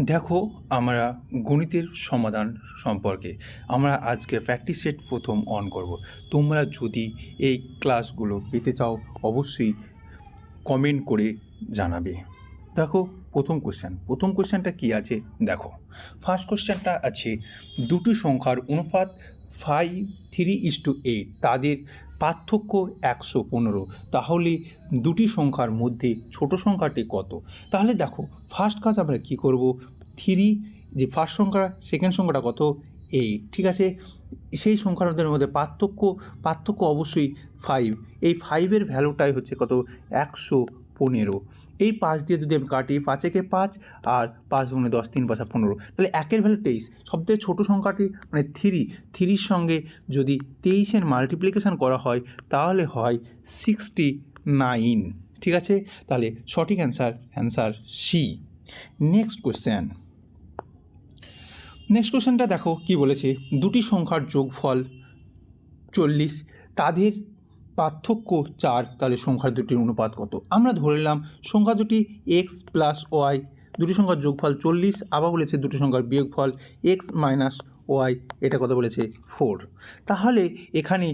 দেখো, আমরা গণিতের সমাধান সম্পর্কে আমরা আজকে প্র্যাকটিস সেট প্রথম অন করব। তোমরা যদি এই ক্লাসগুলো পেতে চাও অবশ্যই কমেন্ট করে জানাবে। দেখো, প্রথম কোশ্চেনটা কী আছে দেখো। ফার্স্ট কোশ্চেনটা আছে দুটি সংখ্যার অনুপাত 5:3:8, তাদের পার্থক্য 115। তাহলে দুটি সংখ্যার মধ্যে ছোট সংখ্যাটি কত? তাহলে দেখো, ফার্স্ট কাজ আমরা কী করব, যে ফার্স্ট সংখ্যা সেকেন্ড সংখ্যাটা কত, 8, ঠিক আছে। সেই সংখ্যার মধ্যে পার্থক্য অবশ্যই 5। এই 5-এর ভ্যালুটাই হচ্ছে কত, 115। এই 5 দিয়ে যদি আমি কাটি, 5 একে 5 আর 5 গুণে 10, 3 5 15, তাহলে 1-এর ভ্যালু 23। সবথেকে ছোটো সংখ্যাটি মানে 3-এর সঙ্গে যদি 23-এর মাল্টিপ্লিকেশান করা হয় তাহলে হয় 69, ঠিক আছে। তাহলে সঠিক অ্যান্সার সি। নেক্সট কোশ্চেনটা দেখো কি বলেছে, দুটি সংখ্যার যোগফল 40, তাদের পার্থক্য 4, তাহলে সংখ্যা দুটির অনুপাত কত? আমরা ধরে নিলাম সংখ্যা দুটি x প্লাস ওয়াই, দুটি সংখ্যার যোগফল 40, আবার বলেছে দুটি সংখ্যার বিয়োগফল x মাইনাস ওয়াই, এটা কত বলেছে 4। তাহলে এখানে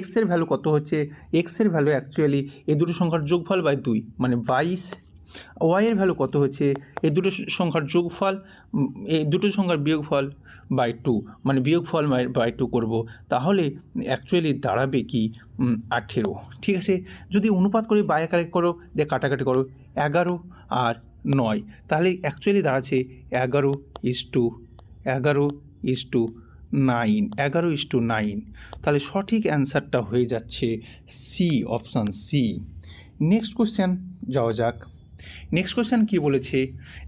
এক্সের ভ্যালু কত হচ্ছে, এক্সের ভ্যালু অ্যাকচুয়ালি এই দুটো সংখ্যার যোগফল বাই 2 মানে 22। ওয়াইয়ের ভ্যালু কত হচ্ছে, এই দুটো সংখ্যার যোগফল এই দুটো সংখ্যার বিয়োগফল বাই 2 মানে বিয়োগফল বাই 2 করব, তাহলে অ্যাকচুয়ালি দাঁড়াবে কি 18, ঠিক আছে। যদি অনুপাত করে বাই আকারে করো, দিয়ে কাটাকাটি করো, 11 আর 9, তাহলে অ্যাকচুয়ালি দাঁড়াচ্ছে 11:9। তাহলে সঠিক অ্যান্সারটা হয়ে যাচ্ছে C, option C. Next question যাওয়া যাক। নেক্সট কোশ্চেন কী বলেছে,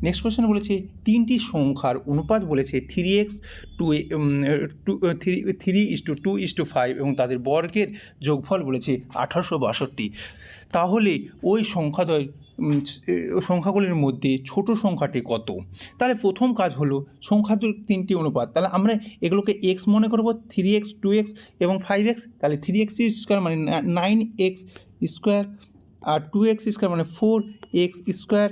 নেক্সট কোশ্চেন বলেছে তিনটি সংখ্যার অনুপাত বলেছে 3:2:5 এবং তাদের বর্গের যোগফল বলেছে 1862। তাহলে ওই সংখ্যাগুলির মধ্যে ছোট সংখ্যাটি কত? তাহলে প্রথম কাজ হলো সংখ্যা তিনটি অনুপাত, তাহলে আমরা এগুলোকে এক্স মনে করব, 3x 2x এবং 5x। তাহলে 3x স্কোয়ার মানে 9x স্কোয়ার আর 2x স্কোয়ার মানে 4x স্কোয়ার,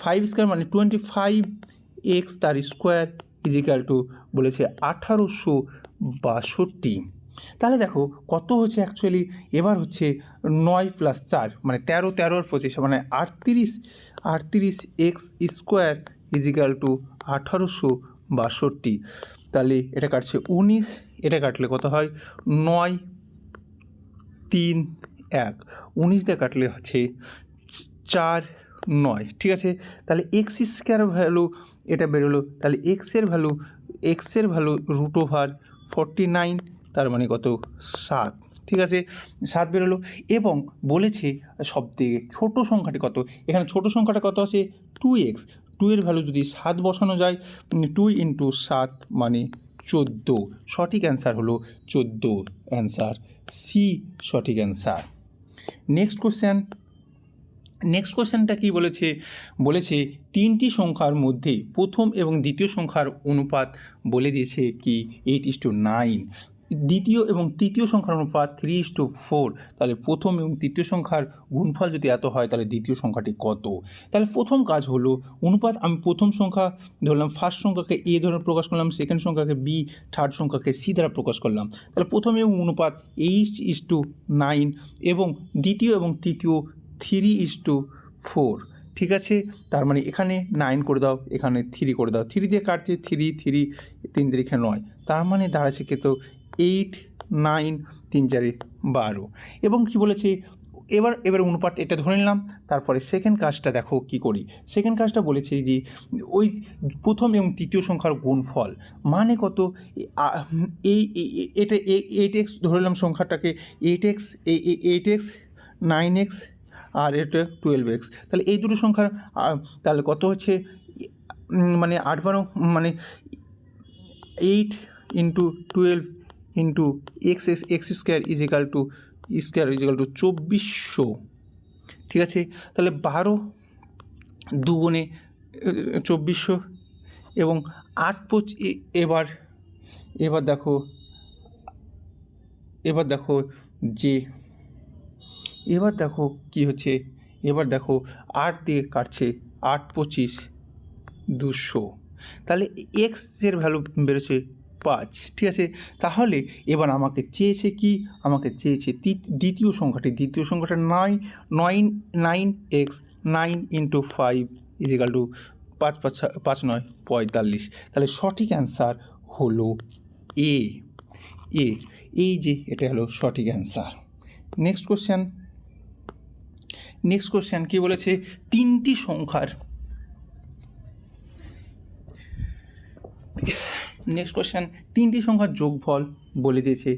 5 স্কোয়ার মানে 25x তার স্কোয়ার ইজিক্যাল টু বলেছে 1862। তাহলে দেখো কত হচ্ছে অ্যাকচুয়ালি, এবার হচ্ছে 9 + 4 মানে 13, 13 আর 25 মানে 38x স্কোয়ার ইজিক্যাল টু 1862। তাহলে এটা কাটছে 19, এটা কাটলে কত হয় 9 3 1, 19 দিয়ে কাটলে হচ্ছে 4 9, ঠিক আছে। তাহলে এক্স স্কোয়ার ভ্যালু এটা বেরোলো, তাহলে এক্সের ভ্যালু √49, তার মানে কত 7, ঠিক আছে, 7 বেরোলো। এবং বলেছে সবথেকে ছোটো সংখ্যাটি কত, এখানে ছোটো সংখ্যাটা কত আছে 2x, 2 এর ভ্যালু যদি 7 বসানো যায়, 2 × 7 মানে 14। সঠিক অ্যান্সার হলো 14, অ্যান্সার সি সঠিক অ্যান্সার। নেক্সট কোশ্চেনটা কি বলেছে তিনটি সংখ্যার মধ্যে প্রথম এবং দ্বিতীয় সংখ্যার অনুপাত বলে দিয়েছে কি 8:9, দ্বিতীয় এবং তৃতীয় সংখ্যার অনুপাত 3:4। তাহলে প্রথম এবং তৃতীয় সংখ্যার গুণফল যদি এত হয় তাহলে দ্বিতীয় সংখ্যাটি কত? তাহলে প্রথম কাজ হলো অনুপাত, আমি প্রথম সংখ্যা ধরলাম, ফার্স্ট সংখ্যাকে এ ধরে প্রকাশ করলাম, সেকেন্ড সংখ্যাকে বি, থার্ড সংখ্যাকে সি দ্বারা প্রকাশ করলাম। তাহলে প্রথম এবং অনুপাত 8:9 এবং দ্বিতীয় এবং তৃতীয় 3:4, ঠিক আছে। তার মানে এখানে 9 করে দাও, এখানে 3 করে দাও, 3 দিয়ে কাটছে 3 3 3 3 9, তার মানে দাঁড়াচ্ছে কত 8 9 3 4 12। এবং কি বলেছে এবার অনুপাত এটা ধরে নিলাম। তারপরে সেকেন্ড কাজটা দেখো কি করি, সেকেন্ড কাজটা বলেছে যে ওই প্রথম এবং তৃতীয় সংখ্যার গুণফল মানে কত, এটা 8x ধরে নিলাম সংখ্যাটাকে, 8x 9x আর এটা 12x। তাহলে এই দুটো সংখ্যার তাহলে কত হচ্ছে, মানে 8 12 মানে 8 × 12 × x স্কোয়ার ইজিক্যাল টু 2400, ঠিক আছে। তাহলে 12 2 2400 এবং 8 5 এবার দেখো কি হচ্ছে, এবার দেখো 8 দিয়ে কাটছে, 8 25 200, তাহলে এক্সের ভ্যালু বেরোচ্ছে 5। ঠিক আছে, তাহলে এবার আমাকে চেয়েছে কি, আমাকে চেয়েছে দ্বিতীয় সংখ্যাটা 9 এক্স 9 ইন্টু 5 ইজিক্যাল টু 5 5 9 45। তাহলে সঠিক অ্যান্সার হলো এ। এই যে এটা হলো সঠিক অ্যান্সার। নেক্সট কোশ্চেন কি বলেছে, তিনটি সংখ্যার যোগফল বলে দিয়েছে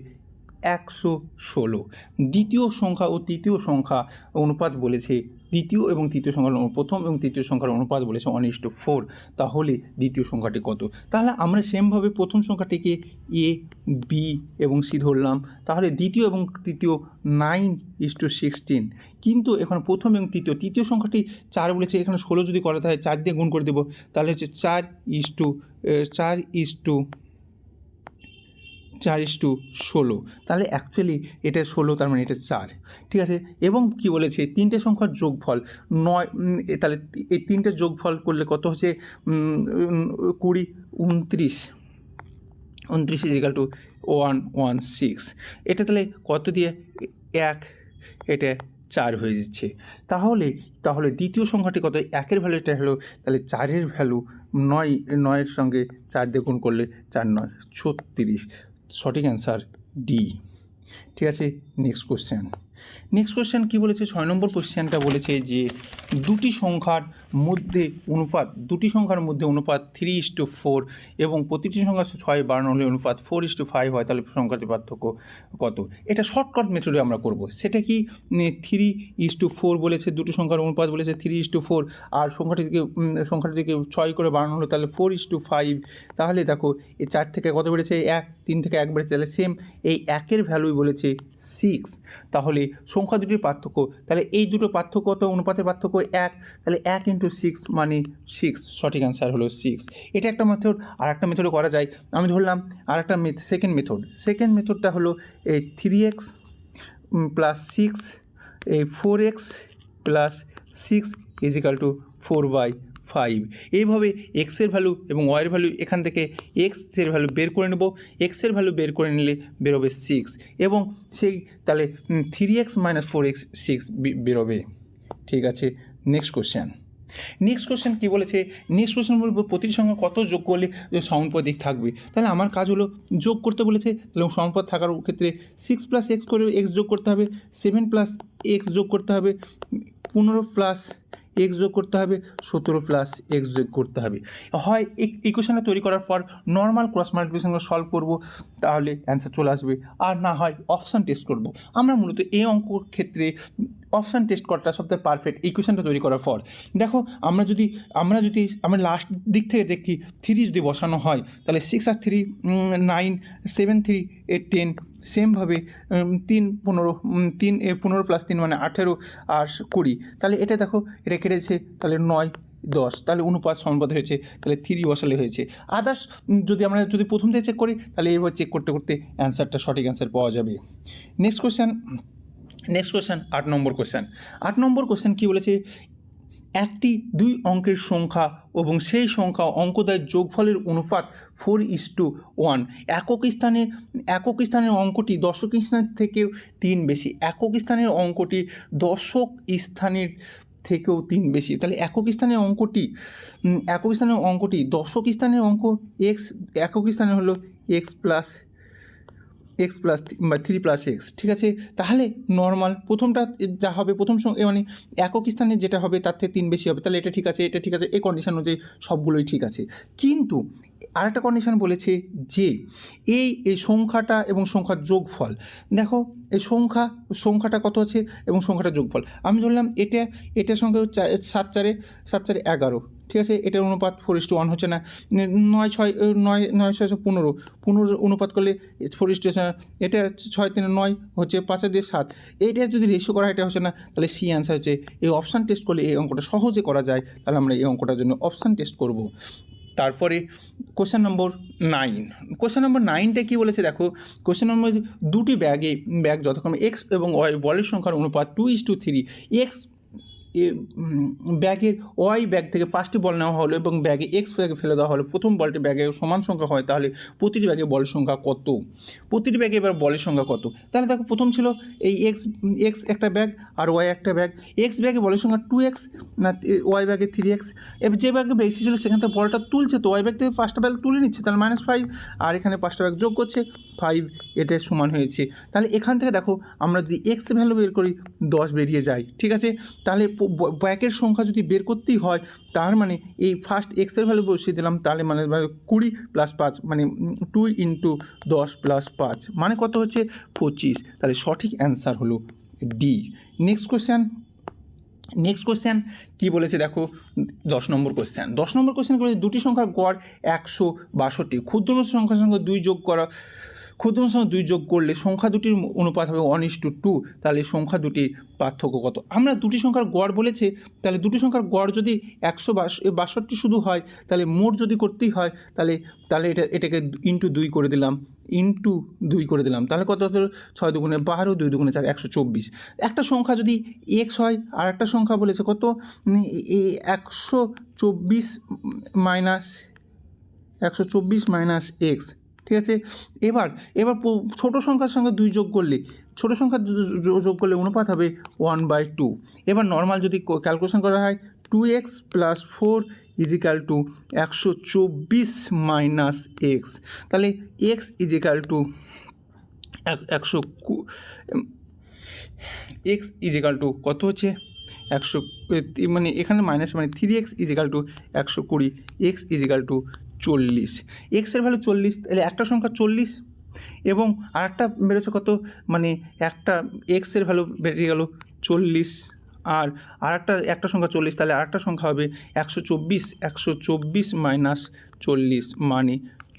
116। দ্বিতীয় সংখ্যা ও তৃতীয় সংখ্যা অনুপাত বলেছে, দ্বিতীয় এবং তৃতীয় সংখ্যার প্রথম এবং তৃতীয় সংখ্যার অনুপাত বলেছে 1:4। তাহলে দ্বিতীয় সংখ্যাটি কত? তাহলে আমরা সেমভাবে প্রথম সংখ্যাটিকে এ, বি এবং সি ধরলাম। তাহলে দ্বিতীয় এবং তৃতীয় 9:16। কিন্তু এখানে প্রথম এবং তৃতীয় সংখ্যাটি 4 বলেছে, এখানে 16 যদি করা হয় 4 দিয়ে গুণ করে দেবো, তাহলে হচ্ছে 4:16। তাহলে অ্যাকচুয়ালি এটা 16, তার মানে এটা 4। ঠিক আছে, এবং কি বলেছে তিনটে সংখ্যার যোগফল 9। তাহলে এই তিনটে যোগফল করলে কত হচ্ছে 20 29 ইজিক্যাল টু 116। এটা তাহলে কত দিয়ে 1, এটা 4 হয়ে যাচ্ছে। তাহলে দ্বিতীয় সংখ্যাটি কত, 1-এর ভ্যালুটা হলো, তাহলে 4-এর ভ্যালু 9-এর সঙ্গে 4 দিয়ে গুণ করলে 4 9 36। সঠিক অ্যান্সার ডি। ঠিক আছে, নেক্সট কোশ্চেন কী বলেছে, 6 নম্বর কোশ্চেনটা বলেছে যে দুটি সংখ্যার মধ্যে অনুপাত 3:4 এবং প্রতিটি সংখ্যা 6 বাড়ানো হলে অনুপাত 4:5 হয়, তাহলে সংখ্যাটির পার্থক্য কত? এটা শর্টকাট মেথডে আমরা করব। সেটা কি, 3:4 বলেছে, দুটো সংখ্যার অনুপাত বলেছে 3:4, আর সংখ্যাটিকে 6 করে বাড়ানো হলো, তাহলে 4:5। তাহলে দেখো এই 4 থেকে কত বেড়েছে, 1, 3 থেকে 1 বেড়েছে, তাহলে সেম এই 1-এর ভ্যালুই বলেছে 6। তাহলে সংখ্যা দুটির পার্থক্য, তাহলে এই দুটো পার্থক্য কত, অনুপাতের পার্থক্য 1, তাহলে 1 × 6 মানে 6। সঠিক অ্যান্সার হলো 6। এটা একটা মেথড। আর একটা মেথডও করা যায়, আমি ধরলাম আর একটা সেকেন্ড মেথডটা হলো 3x + 6 4x + 6 ইজিক্যাল টু 4/5। এইভাবে এক্সের ভ্যালু এবং ওয়াইয়ের ভ্যালু, এখান থেকে এক্সের ভ্যালু বের করে নেব, এক্সের ভ্যালু বের করে নিলে বেরোবে 6, এবং সেই তাহলে 3x - 4x 6 বেরোবে। ঠিক আছে, নেক্সট কোশ্চেন কী বলেছে, বলবো প্রতিটি সংখ্যা কত যোগ করলে সমানুপাতিক থাকবে। তাহলে আমার কাজ হলো যোগ করতে বলেছে, তাহলে সমানুপাত থাকার ক্ষেত্রে 6 + x করে x যোগ করতে হবে, 7 + x যোগ করতে হবে, 15 + x যোগ করতে হবে, 17 + x যোগ করতে হবে। হয় ইকুয়েশনটা তৈরি করার পর নর্মাল ক্রস মাল্টিপ্লিকেশন সলভ করব, তাহলে অ্যান্সার চলে আসবে, আর না হয় অপশান টেস্ট করব। আমরা মূলত এই অঙ্কর ক্ষেত্রে অপশান টেস্ট করাটা সবথেকে পারফেক্ট। ইকুয়েশনটা তৈরি করার পর দেখো, আমরা লাস্ট দিক থেকে দেখি 3 যদি বসানো হয়, তাহলে 6 আর 3 9, 7 3 10, সেমভাবে 3 15 + 3 মানে 18 আর 20। তাহলে এটা দেখো, এটা কেটেছে, তাহলে 9 10, তাহলে সমানুপাত হয়েছে, তাহলে 3 বসালে হয়েছে। আদার্স আমরা প্রথম থেকে চেক করি, তাহলে এইভাবে চেক করতে করতে অ্যান্সারটা সঠিক অ্যান্সার পাওয়া যাবে। নেক্সট কোশ্চেন 8 নম্বর কোশ্চেন কী বলেছে, একটি 2 অঙ্কের সংখ্যা এবং সেই সংখ্যা অঙ্কদ্বয়ের যোগফলের অনুপাত 4:1। একক স্থানের অঙ্কটি দশক স্থানের থেকেও 3 বেশি। একক স্থানের অঙ্কটি দশক স্থানের থেকেও 3 বেশি। তাহলে একক স্থানের অঙ্কটি দশক স্থানের অঙ্ক একক স্থানে হলো x + 3 + x। ঠিক আছে, তাহলে নর্মাল প্রথমটা যা হবে, মানে একক স্থানে যেটা হবে তার থেকে 3 বেশি হবে, তাহলে এটা ঠিক আছে, এই কন্ডিশন অনুযায়ী সবগুলোই ঠিক আছে। কিন্তু আরেকটা কন্ডিশন বলেছে যে এই সংখ্যাটা এবং সংখ্যার যোগফল, দেখো এই সংখ্যাটা কত আছে এবং সংখ্যাটা যোগফল, আমি ধরলাম এটার সংখ্যা 7 4 11। ঠিক আছে, এটার অনুপাত 4:1 হচ্ছে না। 9 6 15 অনুপাত করলে 4:1, এটা 6 3 9 হচ্ছে, 5 দিয়ে 7, এইটা যদি রেশিও করা এটা হচ্ছে না, তাহলে সি অ্যান্সার হচ্ছে। এই অপশান টেস্ট করলে এই অঙ্কটা সহজে করা যায়, তাহলে আমরা এই অঙ্কটার জন্য অপশান টেস্ট করব। তারপরে কোশ্চেন নম্বর 9টা কী বলেছে, দেখো কোশ্চেন নম্বর, দুটি ব্যাগ যথাক্রমে এক্স এবং ওয়াই বলের সংখ্যার অনুপাত 2:3। ব্যাগের ওয়াই ব্যাগ থেকে 5টি বল নেওয়া হলো এবং ব্যাগে এক্স ব্যাগে ফেলে দেওয়া হলো, প্রথম বলটি ব্যাগে সমান সংখ্যা হয়, তাহলে প্রতিটি ব্যাগে বলের সংখ্যা কত? প্রতিটি ব্যাগে এবার বলের সংখ্যা কত? তাহলে দেখো প্রথম ছিল এই এক্স একটা ব্যাগ আর ওয়াই একটা ব্যাগ। এক্স ব্যাগে বলের সংখ্যা 2x, না ওয়াই ব্যাগে 3x। এবার যে ব্যাগে বেশি ছিল সেখান থেকে বলটা তুলছে, তো ওয়াই ব্যাগ থেকে 5টা ব্যাগ তুলে নিচ্ছে, তাহলে -5, আর এখানে 5টা ব্যাগ যোগ করছে 5, এটা সমান হয়েছে। তাহলে এখান থেকে দেখো আমরা যদি এক্স ভ্যালু বের করি 10 বেরিয়ে যায়, ঠিক আছে। তাহলে ব্যাগের সংখ্যা যদি বের করতেই হয়, তার মানে এই ফার্স্ট এক্সের ভ্যালু বসিয়ে দিলাম, তাহলে মানে 20 + 5 মানে 2 × 10 + 5 মানে কত হচ্ছে? 25। তাহলে সঠিক অ্যান্সার হলো ডি। নেক্সট কোশ্চেন কী বলেছে দেখো, 10 নম্বর কোশ্চেন। 10 নম্বর কোশ্চেন বলেছে দুটি সংখ্যার গড় 162, ক্ষুদ্রতম সংখ্যার সঙ্গে 2 যোগ করা, ক্ষুদ্রতম সঙ্গে 2 যোগ করলে সংখ্যা দুটির অনুপাত হবে 1:2, তাহলে সংখ্যা দুটির পার্থক্য কত? আমরা দুটি সংখ্যার গড় বলেছে, তাহলে দুটি সংখ্যার গড় যদি 162 শুধু হয়, তাহলে মোট যদি করতেই হয়, তাহলে এটাকে × 2 করে দিলাম, তাহলে কত হলো? 6 দুগুণে 12, 2 দুগুণে 4, 124। একটা সংখ্যা যদি এক্স হয়, আর একটা সংখ্যা বলেছে কত? 124 মাইনাস এক্স, ঠিক আছে। এবার ছোটো সংখ্যার সঙ্গে 2 যোগ করলে, যোগ করলে অনুপাত হবে 1/2। এবার নর্মাল যদি ক্যালকুলেশন করা হয়, 2x + 4 = 124 - x, তাহলে x = 100 কত হচ্ছে? 100 মানে এখানে মাইনাস মানে 3x = 120, x = 40। এক্সের ভ্যালু 40, তাহলে একটা সংখ্যা 40 এবং আরেকটা বেরোচ্ছে কত? মানে একটা এক্সের ভ্যালু বেরিয়ে গেল 40, আর একটা সংখ্যা 40, তাহলে আরেকটা সংখ্যা হবে 124 - 40 মানে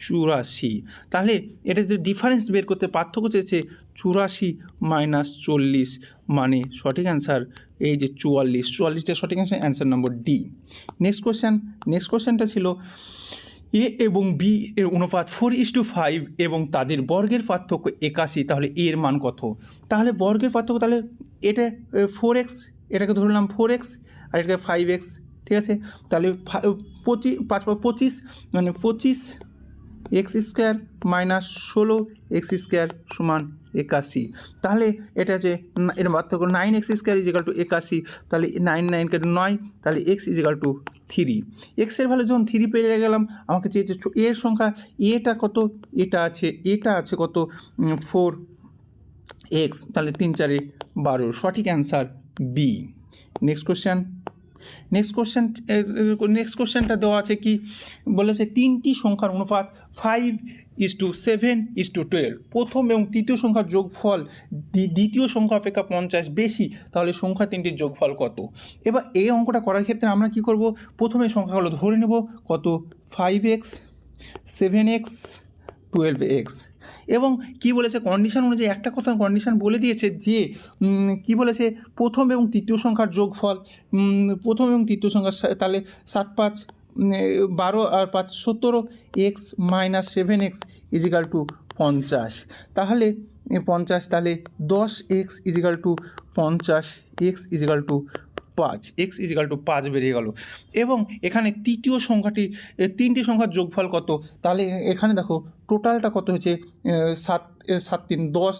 84। তাহলে এটা যদি ডিফারেন্স বের করতে পার্থক্য চেয়েছে, 84 - 40 মানে সঠিক অ্যান্সার এই যে 44টা সঠিক অ্যান্সার নম্বর ডি। নেক্সট কোশ্চেনটা ছিল এ এবং বি এর অনুপাত 4:5 এবং তাদের বর্গের পার্থক্য 81, তাহলে এর মান কত? তাহলে বর্গের পার্থক্য, তাহলে এটা 4x, এটাকে ধরলাম 4x আর এটাকে 5x, ঠিক আছে। তাহলে 25 মানে 25 x² - 16 x² = 81। তাহলে এটা যে এর পার্থক্য 9x² = 81, তাহলে 9 9 কেটে 9, তাহলে x = 3। এক্সের ভ্যালু যখন 3 পেয়ে গেলাম, আমাকে চেয়েছে এর সংখ্যা, এটা কত? এটা আছে কত? 4x, তাহলে 3 4 12, সঠিক অ্যান্সার বি। নেক্সট কোশ্চেনটা দেওয়া আছে কি বলেছে, 3টি সংখ্যার অনুপাত 5:7:12, প্রথম এবং তৃতীয় সংখ্যার যোগফল দ্বিতীয় সংখ্যা অপেক্ষা 50 বেশি, তাহলে সংখ্যা 3টির যোগফল কত? এবার এই অঙ্কটা করার ক্ষেত্রে আমরা কি করব? প্রথমে সংখ্যাগুলো ধরে নেব, কত? 5x, 7x, 12x। এবং কি বলেছে কন্ডিশন অনুযায়ী, একটা কথা কন্ডিশন বলে দিয়েছে যে কি বলেছে, প্রথম এবং তৃতীয় সংখ্যার যোগফল, প্রথম এবং তৃতীয় সংখ্যার, তাহলে 7 5 12 আর 5 17, x - 7x = 50, তাহলে 50, তাহলে 10x = 50, x = 5, x = 5 বেরিয়ে গেল। এবং এখানে তৃতীয় সংখ্যাটি, 3টি সংখ্যার যোগফল কত? তাহলে এখানে দেখো টোটালটা কত হয়েছে? 7 7 3 10,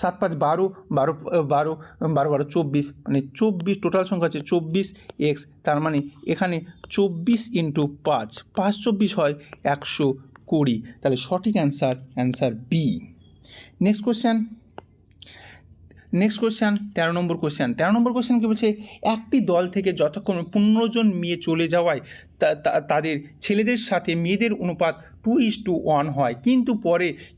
7 5 12, 12 12 12 24, মানে 24, টোটাল সংখ্যা হচ্ছে 24x, তার মানে এখানে 24 × 5, 5 24 হয় 120, তাহলে সঠিক অ্যান্সার বি। নেক্সট কোশ্চেন 13 নম্বর কোশ্চেন কি বলছে, একটি দল থেকে যতক্ষণ 15 জন মেয়ে চলে যাওয়ায় তাদের ছেলেদের সাথে মেয়েদের অনুপাত 2:1 হয়,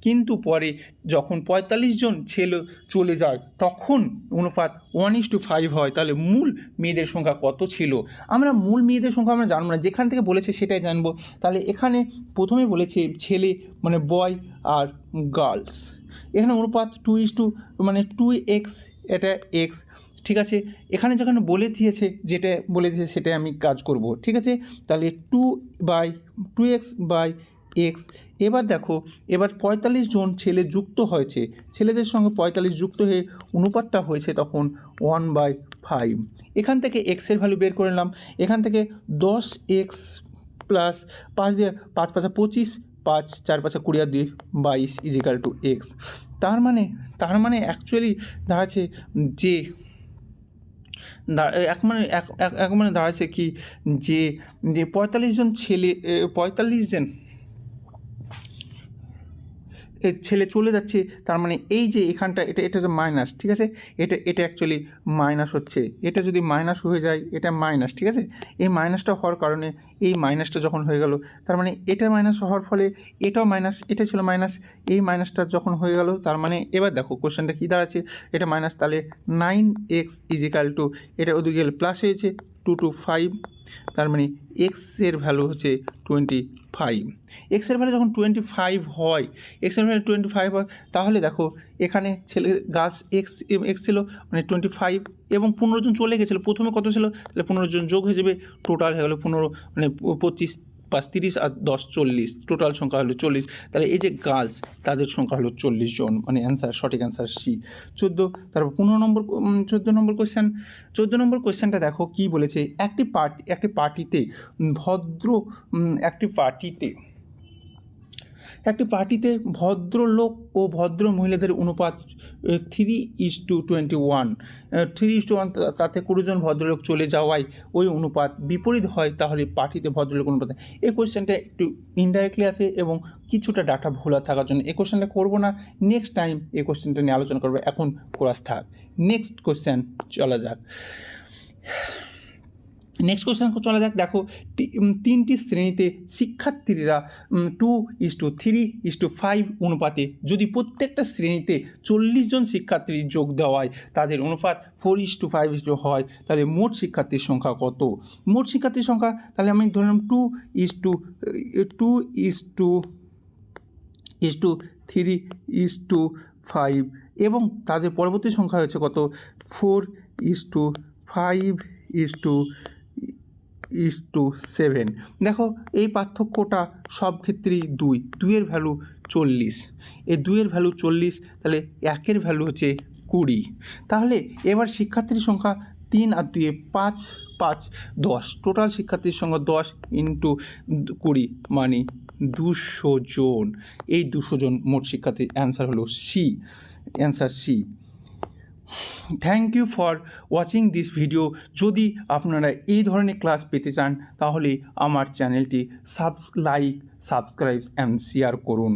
কিন্তু পরে যখন 45 জন ছেলে চলে যায় তখন অনুপাত 1:5 হয়, তাহলে মূল মেয়েদের সংখ্যা কত ছিল? আমরা মূল মেয়েদের সংখ্যা আমরা জানবো না, যেখান থেকে বলেছে সেটাই জানবো। তাহলে এখানে প্রথমে বলেছে ছেলে মানে বয় আর গার্লস, এখানে অনুপাত 2:, মানে 2x, এটা x, ঠিক আছে। এখানে যেখানে বলে দিয়েছে, যেটা বলে দিয়েছে সেটাই আমি কাজ করব, ঠিক আছে। তাহলে 2/2x/x। এবার দেখো, এবার 45 জন ছেলে যুক্ত হয়েছে, ছেলেদের সঙ্গে 45 যুক্ত হয়ে অনুপাতটা হয়েছে তখন 1/5। এখান থেকে এক্সের ভ্যালু বের করে নিলাম। এখান থেকে 10x প্লাস 5 দিয়ে 5 5 25, 5 4 5 20 আর 2 22 ইজিক্যাল টু এক্স। তার মানে অ্যাকচুয়ালি দাঁড়াচ্ছে যে এক মানে দাঁড়াচ্ছে কি যে 45 জন ছেলে 45 জন ছেলে চলে যাচ্ছে। তার মানে এই যে এখানটা এটা যে মাইনাস, ঠিক আছে, এটা অ্যাকচুয়ালি মাইনাস হচ্ছে। এটা যদি মাইনাস হয়ে যায়, এটা মাইনাস, ঠিক আছে। এই মাইনাসটা হওয়ার কারণে এই মাইনাসটা যখন হয়ে গেল, তার মানে এটা মাইনাস হওয়ার ফলে এটাও মাইনাস, এটা ছিল মাইনাস, এই মাইনাসটা যখন হয়ে গেল, তার মানে এবার দেখো কোশ্চেনটা কী দাঁড়াচ্ছে, এটা মাইনাস, তাহলে 9x ইজিক্যাল টু এটা ওদিকে গেলে প্লাস হয়েছে 2 to 5, তার মানে এক্সের ভ্যালু হচ্ছে 25। এক্সের ভ্যালু যখন 25 হয়, এক্সের ভ্যালু 25 হয়, তাহলে দেখো এখানে ছেলে গাছ এক্স ছিল মানে 25 এবং 15 জন চলে গেছিলো। প্রথমে কত ছিল, তাহলে 15 জন যোগ হয়ে যাবে, টোটাল হয়ে গেলো 15 মানে 25 5 30 আর 10 40, টোটাল সংখ্যা হলো 40। তাহলে এই যে গার্লস তাদের সংখ্যা হলো 40 জন, মানে অ্যান্সার, সঠিক অ্যান্সার সি 14। তারপর 14 নম্বর কোয়েশ্চেন। 14 নম্বর কোয়েশ্চেনটা দেখো কি বলেছে, একটি পার্টিতে ভদ্রলোক ও ভদ্র মহিলাদের অনুপাত 3:21, 3:1, তাতে 20 জন ভদ্রলোক চলে যাওয়ায় ওই অনুপাত বিপরীত হয়, তাহলে পার্টিতে ভদ্রলোক অনুপাত। এই কোয়েশ্চেনটা একটু ইনডাইরেক্টলি আছে এবং কিছুটা ডাটা ভোলা থাকার জন্য এই কোয়েশ্চেনটা করবো না, নেক্সট টাইম এই কোয়েশ্চেনটা নিয়ে আলোচনা করবো। এখন কোরাস থাক। নেক্সট কোয়েশ্চেন চলা যাক। দেখো 3টি শ্রেণীতে শিক্ষার্থীরা 2:3:5 অনুপাতে যদি প্রত্যেকটা শ্রেণীতে 40 জন শিক্ষার্থী যোগ দেওয়ায় তাদের অনুপাত 4:5 হয়, তাহলে মোট শিক্ষার্থীর সংখ্যা কত? মোট শিক্ষার্থীর সংখ্যা তাহলে আমি ধরলাম 2:3:5 এবং তাদের পরবর্তী সংখ্যা হচ্ছে কত? 4:5:7। দেখো এই পার্থক্যটা সব ক্ষেত্রেই 2-এর ভ্যালু 40, এই 2-এর ভ্যালু 40, তাহলে 1-এর ভ্যালু হচ্ছে 20। তাহলে এবার শিক্ষার্থীর সংখ্যা 3 আর 2 5 5 10, টোটাল শিক্ষার্থীর সংখ্যা 10 × 20 মানে 200 জন। এই 200 জন মোট শিক্ষার্থীর অ্যান্সার হলো C, answer C. Thank you for watching this video. যদি আপনারা এই ধরনের ক্লাস পেতে চান তাহলে আমার চ্যানেলটি সাবস্ক্রাইব অ্যান্ড শেয়ার করুন।